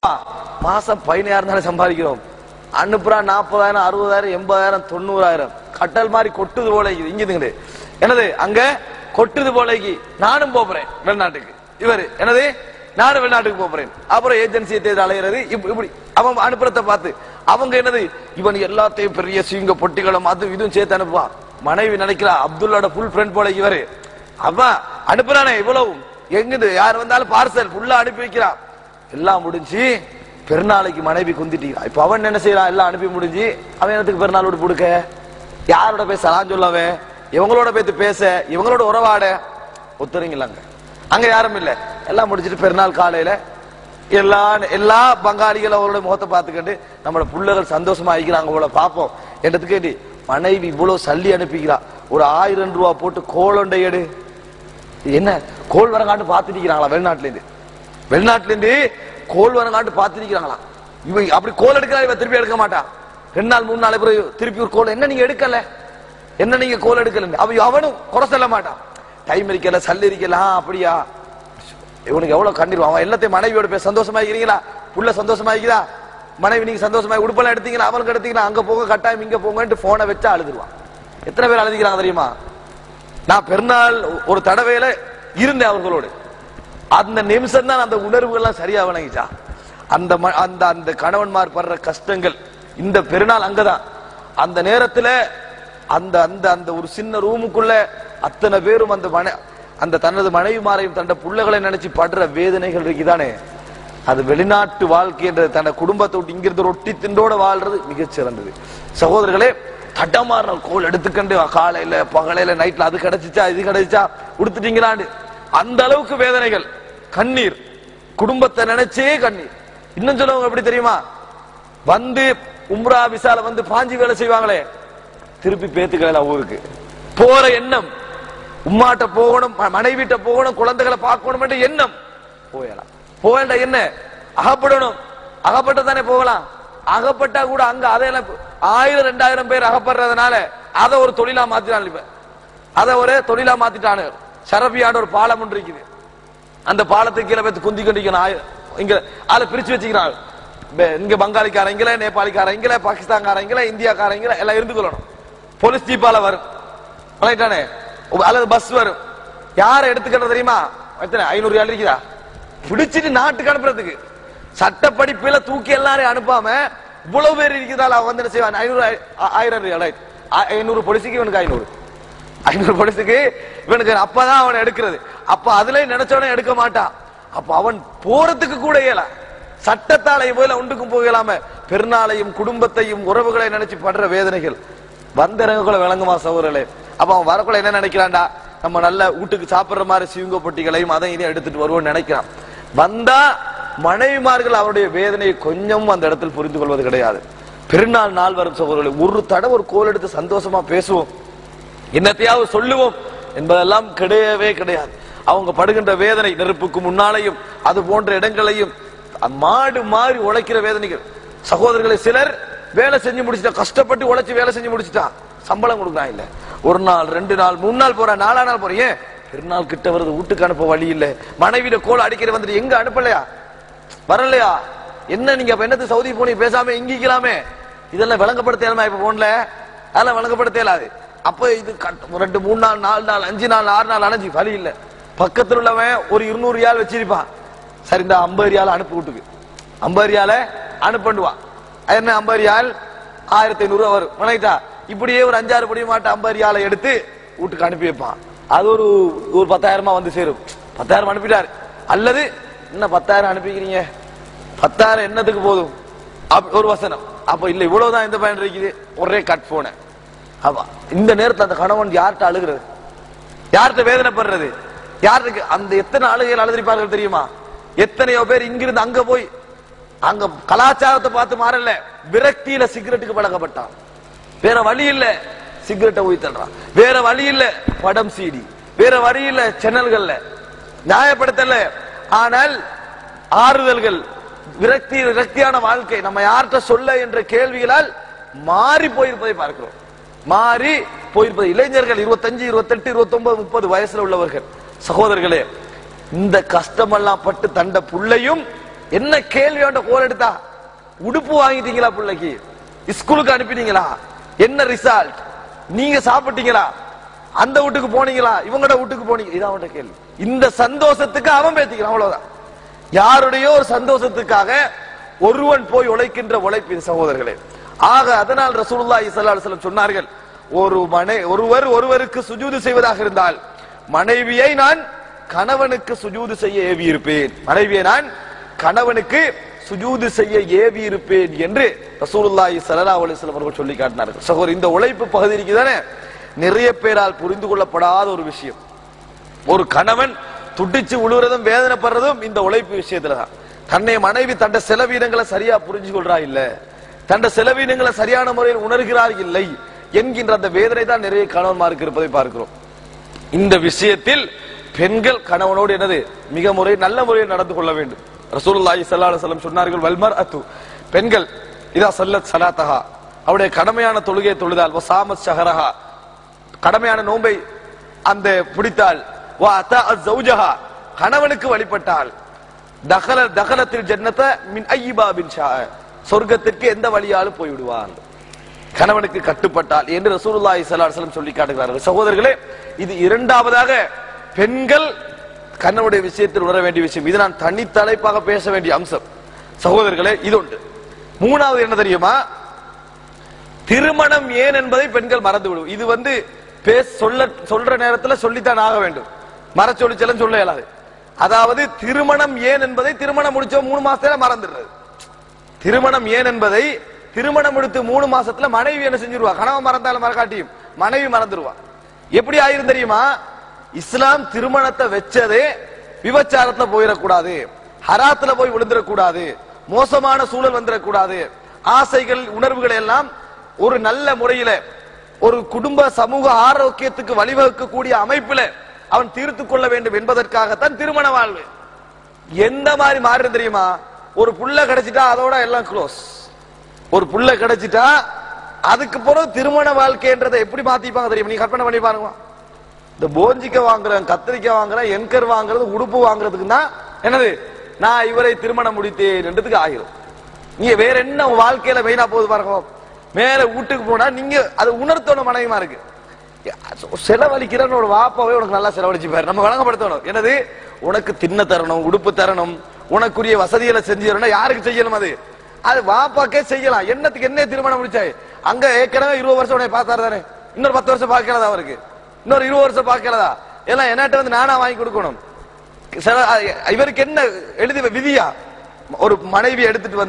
மாசம் 15000 தானே சம்பாதிக்கிறோம். அனுப்புறா 40000 60,000 80,000 90,000 கட்டல் மாதிரி கொட்டுது போல இங்க என்னது அங்க கொட்டுது போலக்கு. நானும் போறேன் வெளிநாட்டுக்கு. இவரு என்னது நானும் வெளிநாட்டுக்கு போறேன். அப்புறம் ஏஜென்சியை தேடி அலையிறது. இப்படி அவன் அனுப்புறத பார்த்து அவங்க என்னது இவன் எல்லாத்தையும் பெரிய சீங்க பொட்டிகளும் அது இதுவும் சேர்த்து அனுப்புவான். மனைவி நினைக்கிறா அப்துல்லாட ஃபுல் ஃப்ரெண்ட் போல இவரு. அவன் அனுப்புறானே இவ்வளவு எங்குது யார் வந்தாலும் பார்சல் ஃபுல்லா அனுப்பி வைக்கிறான். எல்லாம் முடிஞ்சு பெருநாளைக்கு மனைவி குந்திட்டீங்க. இப்ப அவன் என்ன செய்யறான்? எல்லாம் அனுப்பி முடிஞ்சு அவன் என்னத்துக்கு பெருநாள் விட்டு கொடுக்க? யாரோட பேச சலாம் சொல்லவே? இவங்களோட பேத்து பேச இவங்களோட உறவாட ஒத்துறீங்களாங்க. அங்க யாரும் இல்ல. எல்லாம் முடிச்சிட்டு பெருநாள் காலையில எல்லா பங்காளிகள் அவரோட முகத்தை பார்த்துக்கிட்டு நம்மளோட பிள்ளைகள் சந்தோஷமா ஆகிக்கிறாங்க போல பாப்போம் என்றதுக்கு மனைவி இவ்வளவு சல்லி அனுப்பிக்கிறா. ஒரு 1000 ரூபா போட்டு கோலண்டை எடு. என்ன கோல் வரங்காட்டு பார்த்துட்டு வெளிநாட்டுல இருந்து கோல் வரங்காட்டு பார்த்துருக்கிறாங்களா? இவன் அப்படி கோல் எடுக்கிறா. இவன் திருப்பி எடுக்க மாட்டான். 2 நாள் 3 நாள் பிறகு திருப்பி ஒரு கோல் என்ன நீங்க எடுக்கல, என்ன நீங்க கோல் எடுக்கல, அவனும் குறை சொல்ல மாட்டான். டைம் இருக்கல சல்லி இருக்கல. அப்படியா? இவனுக்கு எவ்வளவு கண்ணீர். அவன் எல்லாத்தையும் மனைவியோட பேச சந்தோஷமா இருக்கிறீங்களா? புள்ள சந்தோஷமா இருக்கிறா? மனைவி நீங்க சந்தோஷமா உடுப்பெல்லாம் எடுத்தீங்களா? அவனுக்கு எடுத்தீங்களா? அங்க போக கட்டாயம் இங்க போங்கன்ட்டு போனை வச்சா அழுதுருவான். எத்தனை பேர் அழுதிக்கிறாங்க தெரியுமா? நான் பெருநாள் ஒரு தடவையில இருந்தேன் அவர்களோடு. அந்த நிமிஷம் தான் அந்த உணர்வுகள்லாம் சரியா வணங்கிச்சா. அந்த அந்த கணவன்மார் படுற கஷ்டங்கள் இந்த பெருநாள் அங்கதான். அந்த நேரத்துல அந்த அந்த அந்த ஒரு சின்ன ரூமுக்குள்ள அத்தனை பேரும் அந்த தனது மனைவிமாரையும் தன்னை பிள்ளைகளை நினைச்சு படுற வேதனைகள் இருக்குதானே. அது வெளிநாட்டு வாழ்க்கை என்ற தன்னை குடும்பத்தை விட்டு இங்கிருந்து ரொட்டி திண்டோட வாழ்றது மிகச் சிறந்தது. சகோதரர்களே, தட்டமாறின கோல் எடுத்துக்கண்டு காலையில பகலையில நைட்ல அது கிடைச்சிச்சா இது கிடைச்சா உடுத்துட்டீங்களாண்டு அந்த அளவுக்கு வேதனைகள், கண்ணீர், குடும்பத்தை நினைச்சே கண்ணீர். இன்னும் சொல்லுவாங்க எப்படி தெரியுமா? வந்து உம்ரா விசால வந்து பாஞ்சி வேலை செய்வாங்களே, திருப்பி பேத்துக்கல ஊருக்கு போற எண்ணம், உம்மாட்ட போகணும், மனைவிட்ட போகணும், குழந்தைகளை பார்க்கணும் என்ற எண்ணம் போயலாம். போகல என்ன அகப்படணும், அகப்பட்ட தானே போகலாம். அகப்பட்டா கூட அங்க அதையெல்லாம் 1000 2000 பேர் அகப்படுறதுனால அதை ஒரு தொழிலா மாத்திட்டான். இப்ப அதை ஒரு தொழிலா மாத்திட்டானு. ஷரபியான ஒரு பாலம் ஒன்று இருக்குது. அந்த பாலத்துக்கு கீழே வைத்து குந்தி கொண்டிருக்கணும். இங்க அதை பிரிச்சு வச்சுக்கிறாங்க. இங்க பங்காளிக்காரங்கள, நேபாளிக்காரங்கள, பாகிஸ்தான்காரங்கள, இந்தியாக்காரங்கள எல்லாம் இருந்து கொள்ளணும். போலீஸ் ஜீப்பால வரும் அல்லது பஸ் வரும். யார எடுத்துக்கிறது தெரியுமா? எத்தனை 500 ஆள் இருக்குதா பிடிச்சிட்டு நாட்டுக்கு அனுப்புறதுக்கு. சட்டப்படிப்புல தூக்கி எல்லாரையும் அனுப்பாம இவ்வளவு பேர் இருக்கிறதால அவன் வந்து என்ன செய்வான்? 500 போலீஸுக்கு இவனுக்கு 500 போலீஸுக்கு இவனுக்கு அப்பதான் அவன் எடுக்கிறது. அப்ப அதுல நினைச்சவன எடுக்க மாட்டான். அப்ப அவன் போறதுக்கு கூட இயல. சட்டத்தாலை போல ஒன்றுக்கும் போகலாம பெருநாளையும் குடும்பத்தையும் உறவுகளை நினைச்சு படுற வேதனைகள் வந்தரங்களை விளங்குமா சகோதரர்களே? அப்ப அவன் வரக்குள்ள என்ன நினைக்கிறான்டா? நம்ம நல்ல வீட்டுக்கு சாப்பிடுற மாதிரி சிவங்க பொட்டிகளையும் அதை இதையும் எடுத்துட்டு வருவோம்னு நினைக்கிறான். வந்தா மனைவிமார்கள் அவருடைய வேதனையை கொஞ்சமும் அந்த இடத்தில் புரிந்து கொள்வது கிடையாது. பெருநாள் நாள் வரும் சகோதரர்களே, ஒரு தடவை ஒரு கோல் எடுத்து சந்தோஷமா பேசுவோம், என்னத்தையாவது சொல்லுவோம் என்பதெல்லாம் கிடையவே கிடையாது. அவங்க படுகின்ற வேதனை, நெருப்புக்கு முன்னாலையும் அது போன்ற இடங்களையும் மாடு மாறி உழைக்கிற வேதனைகள். சகோதரர்களை சிலர் வேலை செஞ்சு முடிச்சுட்டா, கஷ்டப்பட்டு உழைச்சு வேலை செஞ்சு முடிச்சுட்டா சம்பளம் கொடுக்குறான் இல்ல. 1 நாள் 2 நாள் 3 நாள் போற 4 நாள் போறீங்க. பெருநாள் கிட்ட வருது, வீட்டுக்கு அனுப்ப வழி இல்ல. மனைவியில கோல் அடிக்கிற வந்துட்டு எங்க அனுப்பலையா வரலையா? என்ன நீங்க என்னது சவுதி போனி பேசாம இங்கிக்கலாமே? இதெல்லாம் விளங்கப்படுத்தலாமா? இப்ப போன்ல அதெல்லாம் விளங்கப்படுத்தலாது. அப்ப இது 2 3 நாள் 4 நாள் 5 நாள் 6 நாள் அணைஞ்சு வழி இல்ல. பக்கத்தில் உள்ளவன் ஒரு 200 ரியால் வச்சிருப்பான். சரி இந்த 50 ரியால் அனுப்பி விட்டுக்கு 50 ரியால அனுப்பிடுவான். என்ன 50 ரியால் 1500 வரும் வணங்கிட்டா. இப்படியே ஒரு 5-6 படி மாட்ட 50 ரியாலை எடுத்து வீட்டுக்கு அனுப்பி வைப்பான். அது ஒரு 10,000 வந்து சேரும். 10,000 அனுப்பிட்டாரு. அல்லது என்ன 10,000 அனுப்பிக்கிறீங்க, 10,000 என்னத்துக்கு போதும் ஒரு வசனம். அப்ப இல்ல இவ்வளவுதான் இந்த பயன் இருக்குது, ஒரே கட் போன. அப்ப இந்த நேரத்தில் அந்த கணவன் யார்கிட்ட அழுகிறது, யார்கிட்ட வேதனைப்படுறது, யாருக்கு அந்த எத்தனை அழுகைகள் அழுதிருப்பார்கள் தெரியுமா? எத்தனையோ பேர் இங்கிருந்து அங்க போய் அங்க கலாச்சாரத்தை பார்த்து மாறல, விரக்தியில சிகரெட்டுக்கு பழக்கப்பட்டான். வேற வழி இல்ல சிகரெட்டை ஊத்தல்றான், வேற வழி இல்ல படம் சீடி, வேற வழி இல்ல சேனல்கள்ல நியாயப்படுத்தல. ஆனால் ஆறுதல்கள், விரக்தியான வாழ்க்கை நம்ம யார்கிட்ட சொல்ல என்ற கேள்விகளால் மாறி போயிருப்பதை பார்க்கிறோம். மாறி போயிருப்பது இளைஞர்கள் 25 28 29 30 வயசுல உள்ளவர்கள். சகோதரர்களே, இந்த கஷ்டமெல்லாம் பட்டு தண்ட புள்ளையும் என்ன கேள்வி வேண்ட கோல் எடுத்தா? உடுப்பு வாங்கிட்டீங்களா பிள்ளைக்கு? ஸ்கூலுக்கு அனுப்பிட்டீங்களா? என்ன ரிசல்ட்? நீங்க சாப்பிட்டீங்களா? அந்த வீட்டுக்கு போனீங்களா? இவங்கட வீட்டுக்கு போனீங்க? இதான் அவன் கேள்வி. இந்த சந்தோஷத்துக்கு அவன் பேத்திக்கிறான், அவ்வளவுதான். யாருடைய ஒரு சந்தோஷத்துக்காக ஒருவன் போய் உழைக்கின்ற உழைப்பின் சகோதரர்களே. ஆக அதனால் ரசூலுல்லாஹி ஸல்லல்லாஹு அலைஹி வஸல்லம் சொன்னார்கள், ஒருவர் ஒருவருக்கு சுஜூது செய்வதாக இருந்தால் மனைவியை நான் கணவனுக்கு சுஜூது செய்ய ஏவி இருப்பேன், மனைவியை நான் கணவனுக்கு சுஜூது செய்ய ஏவி இருப்பேன் என்று ரசூலுல்லாஹி ஸல்லல்லாஹு அலைஹி வஸல்லம் அவர்கள் சொல்லி காட்டினார்கள். சகோதரர், இந்த உழைப்பு பகுதி இருக்குதானே, நிறைய பேரால் புரிந்து கொள்ளப்படாத ஒரு விஷயம். ஒரு கணவன் துடிச்சு உழுவுறதும் வேதனைப்படுறதும் இந்த உழைப்பு விஷயத்துலதான். தன்னை மனைவி தண்ட செலவீனங்களை சரியா புரிஞ்சு கொள்றா இல்ல, தண்ட செலவீனங்களை சரியான முறையில் உணர்கிறார் இல்லை என்கின்ற அந்த வேதனை தான் நிறைய கணவன்மாருக்கு இருப்பதை பார்க்கிறோம். இந்த விஷயத்தில் பெண்கள் கணவனோடு என்னது மிக நல்ல முறையில் நடந்து கொள்ள வேண்டும். ரசூலுல்லாஹி ஸல்லல்லாஹு அலைஹி வஸல்லம் சொன்னார்கள், வல்மர்அத்து, பெண்கள் இதா ஸல்லத் ஸலாத்தஹா, அவருடைய கடமையான தொழுகையை தொழுதால், வஸாமத் ஷஹரஹா, கடமையான நோன்பை அந்த பிடித்தால், வா அதாஅத் ஸௌஜஹா, கணவனுக்கு வழிபட்டால், தகலத்தில் ஜன்னத மின் ஐயி பாபின் ஷா, சொர்க்கத்திற்கு எந்த வழியாலும் போய் விடுவான், கணவனுக்கு கட்டுப்பட்டால் என்று ரசூலுல்லாஹி ஸல்லல்லாஹு அலைஹி வஸல்லம் சொல்லி காட்டுகிறார்கள். சகோதரர்களே, இது இரண்டாவதாக பெண்கள் கணவனுடைய விஷயத்தில் உணர வேண்டிய விஷயம். இது நான் தனி தலைப்பாக பேச வேண்டிய அம்சம். சகோதரர்களே, இது ஒன்று. மூணாவது என்ன தெரியுமா? திருமணம் ஏன் என்பதை பெண்கள் மறந்து விடும். இது சொல்ற நேரத்தில் சொல்லித்தான் ஆக வேண்டும், மரச்சொலிச்சலம் சொல்ல இயலாது. அதாவது திருமணம் ஏன் என்பதை திருமணம் முடிச்ச 3 மாசத்துல மறந்துடுறது. திருமணம் ஏன் என்பதை திருமணம் முடித்து 3 மாசத்துல மனைவி என்ன செஞ்சிருவா? கணவன் மறந்தாலும் மறக்காட்டியும் மனைவி மறந்துடுவா. எப்படி ஆயிரும் தெரியுமா? இஸ்லாம் திருமணத்தை வச்சதே விபச்சாரத்துல போயிடக்கூடாது, ஹராத்துல போய் விழுந்துடக்கூடாது, மோசமான சூழல் வந்துடக்கூடாது, ஆசைகள் உணர்வுகளை எல்லாம் ஒரு நல்ல முறையில ஒரு குடும்ப சமூக ஆரோக்கியத்துக்கு வழிவகுக்கக்கூடிய அமைப்பில அவன் தீர்த்து கொள்ள வேண்டும் என்பதற்காகத்தான் திருமண வாழ்வு. எந்த மாதிரி மாறு தெரியுமா? ஒரு புள்ள கிடைச்சிட்டா அதோட எல்லாம் க்ளோஸ். ஒரு புள்ள கிடைச்சிட்டா அதுக்கு பிறகு திருமண வாழ்க்கைன்றதை எப்படி மாத்திப்பாங்க தெரியுமா? நீ கற்பனை பண்ணி பாருங்க. இந்த போஞ்சிக்க வாங்குறேன், கத்திரிக்காய் வாங்குறேன், என்கர் வாங்குறது, உடுப்பு வாங்குறதுக்கு தான் என்னது நான் இவரை திருமணம் முடித்தேன் என்றதுக்கு ஆகிரும். நீங்க வேற என்ன வாழ்க்கையில மெயினா போகுது பாருங்க. மேல வீட்டுக்கு போனா நீங்க அது உணர்த்தணும். மனைவிமா இருக்கு செலவழிக்கிறன்னு ஒரு வாப்பாவே உனக்கு நல்லா செலவழிச்சு பாரு. நம்ம வழங்கப்படுத்தணும். என்னது, உனக்கு தின்ன தரணும், உடுப்பு தரணும், உனக்குரிய வசதிகளை செஞ்சு தரணும். யாருக்கு செய்யணும்? அது வாப்பாக்கே செய்யலாம். என்னத்துக்கு என்ன திருமணம் முடிச்சாய்? அங்க ஏற்கனவே 20 வருஷம் உன்னை பார்த்தாரு தானே, இன்னொரு 10 வருஷம் பார்க்கலதா? அவருக்கு இன்னொரு 20 வருஷம் பார்க்கலதா? எல்லாம் என்கிட்ட நானா வாங்கி கொடுக்கணும். இவருக்கு என்ன எழுதி விதியா? ஒரு மனைவி எடுத்துட்டு